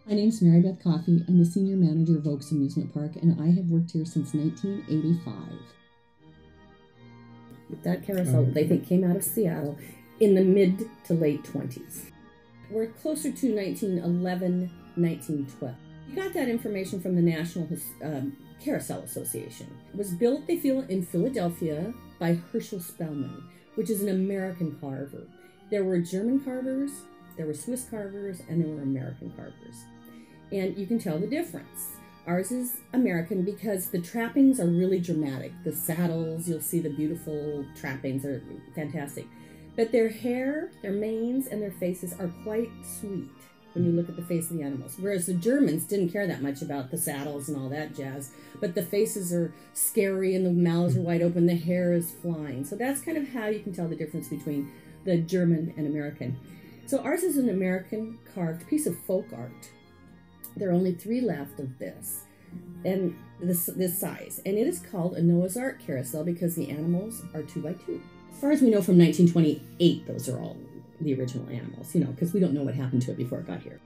My name's Mary Beth Coffey. I'm the senior manager of Oaks Amusement Park, and I have worked here since 1985. That carousel, they think, came out of Seattle in the mid to late 20s. We're closer to 1911, 1912. We got that information from the National Carousel Association. It was built, they feel, in Philadelphia by Herschel Spellman, which is an American carver. There were German carvers, there were Swiss carvers, and there were American carvers. And you can tell the difference. Ours is American because the trappings are really dramatic. The saddles, you'll see the beautiful trappings are fantastic. But their hair, their manes, and their faces are quite sweet when you look at the face of the animals. Whereas the Germans didn't care that much about the saddles and all that jazz. But the faces are scary and the mouths are wide open, the hair is flying. So that's kind of how you can tell the difference between the German and American. So ours is an American carved piece of folk art. There are only 3 left of this, and this size. And it is called a Noah's Ark carousel because the animals are 2 by 2. As far as we know, from 1928, those are all the original animals, because we don't know what happened to it before it got here.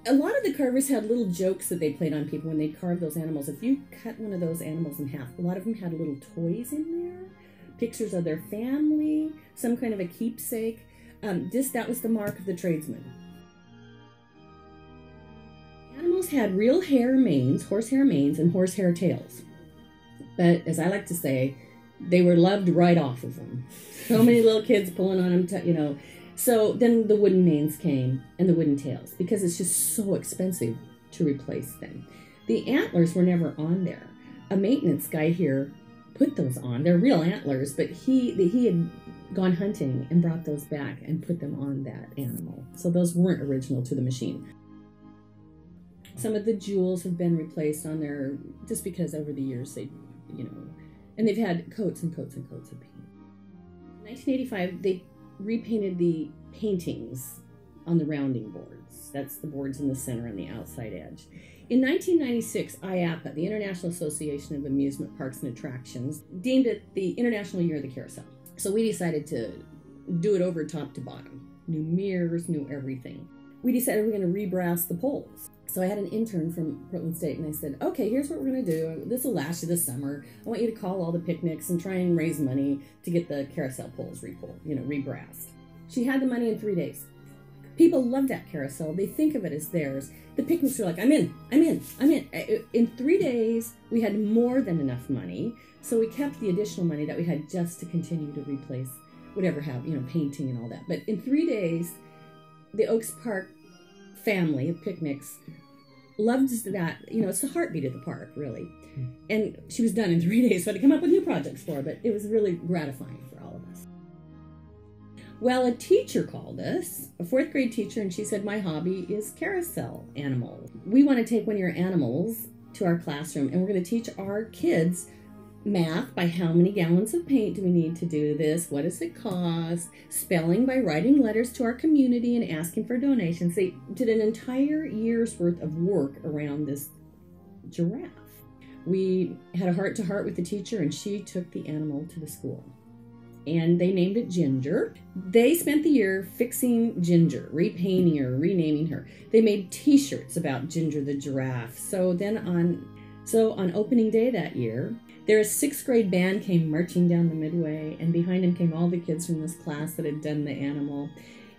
A lot of the carvers had little jokes that they played on people when they carved those animals. If you cut one of those animals in half, a lot of them had little toys in there, pictures of their family, some kind of a keepsake. That was the mark of the tradesman. Animals had real hair manes, horsehair manes, and horsehair tails. But as I like to say, they were loved right off of them. So many little kids pulling on them, So then the wooden manes came and the wooden tails because it's just so expensive to replace them. The antlers were never on there. A maintenance guy here put those on. They're real antlers, but he had gone hunting and brought those back and put them on that animal. So those weren't original to the machine. Some of the jewels have been replaced on there just because over the years and they've had coats and coats and coats of paint. In 1985, they repainted the paintings on the rounding boards. That's the boards in the center and the outside edge. In 1996, IAPA, the International Association of Amusement Parks and Attractions, deemed it the International Year of the Carousel. So we decided to do it over top to bottom. New mirrors, new everything. We decided we're going to rebrass the poles. So I had an intern from Portland State, and I said, okay, here's what we're going to do. This will last you this summer. I want you to call all the picnics and try and raise money to get the carousel poles rebrassed. She had the money in 3 days. People love that carousel. They think of it as theirs. The picnics were like, I'm in. In 3 days, we had more than enough money, so we kept the additional money that we had just to continue to replace whatever painting and all that. But in 3 days, the Oaks Park family of picnics loves that. It's the heartbeat of the park, really. And she was done in 3 days, so I had to come up with new projects for her, but it was really gratifying for all of us. Well, a teacher called us, a 4th grade teacher, and she said, my hobby is carousel animals. We want to take one of your animals to our classroom, and we're going to teach our kids math by how many gallons of paint do we need to do this, what does it cost, spelling by writing letters to our community and asking for donations. They did an entire year's worth of work around this giraffe. We had a heart-to-heart with the teacher, and she took the animal to the school. And they named it Ginger. They spent the year fixing Ginger, repainting her, renaming her. They made t-shirts about Ginger the giraffe. So on opening day that year, their 6th grade band came marching down the midway, and behind them came all the kids from this class that had done the animal.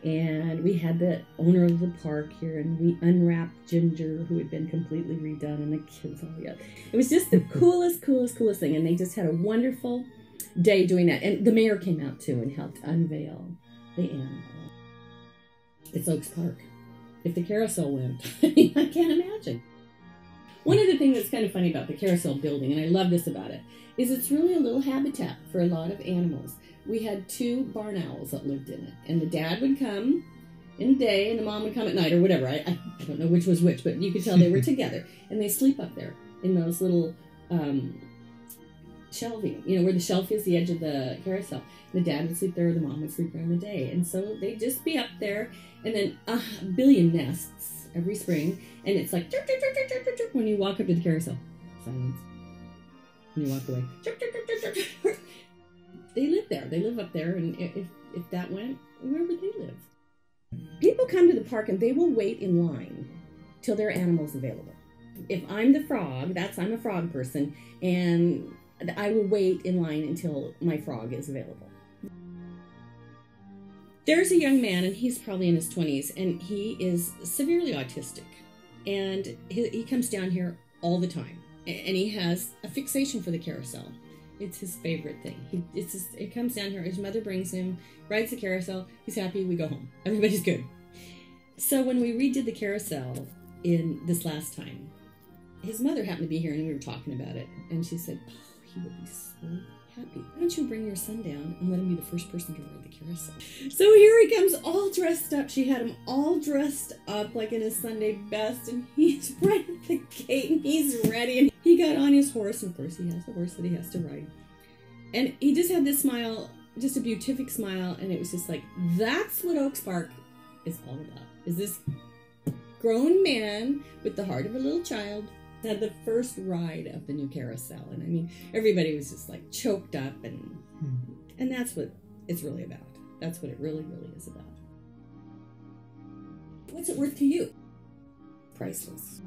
And we had the owner of the park here, and we unwrapped Ginger, who had been completely redone, and the kids all yelled. It was just the coolest thing, and they just had a wonderful day doing that. And the mayor came out too and helped unveil the animal. It's Oaks Park. If the carousel went, I can't imagine. One of the things that's kind of funny about the carousel building, and I love this about it, is it's really a little habitat for a lot of animals. We had 2 barn owls that lived in it, and the dad would come in the day, and the mom would come at night, or whatever. I don't know which was which, but you could tell they were together, and they sleep up there in those little shelving, where the shelf is the edge of the carousel. The dad would sleep there, the mom would sleep there in the day, and so they'd just be up there, and then a billion nests every spring, and it's like chirp, chirp, chirp, chirp, chirp, chirp, when you walk up to the carousel. Silence. When you walk away. Chirp, chirp, chirp, chirp, chirp, chirp. They live there. They live up there, and if that went, where would they live? People People come to the park and they will wait in line till their animal's available. If I'm the frog, I'm a frog person, and I will wait in line until my frog is available. There's a young man, and he's probably in his 20s, and he is severely autistic. And he comes down here all the time, and he has a fixation for the carousel. It's his favorite thing. It comes down here, his mother brings him, rides the carousel, he's happy, we go home. Everybody's good. So when we redid the carousel in this last time, his mother happened to be here, and we were talking about it, and she said, oh, he would be so happy. Why don't you bring your son down and let him be the first person to ride the carousel? So here he comes all dressed up. She had him all dressed up like in his Sunday best, and he's right at the gate, and he's ready, and he got on his horse. Of course, he has a horse that he has to ride. And he just had this smile, just a beatific smile, and it was just like, that's what Oaks Park is all about. Is this grown man with the heart of a little child had the first ride of the new carousel, and I mean, everybody was just like choked up, and that's what it's really about. That's what it really, really is about. What's it worth to you? Priceless.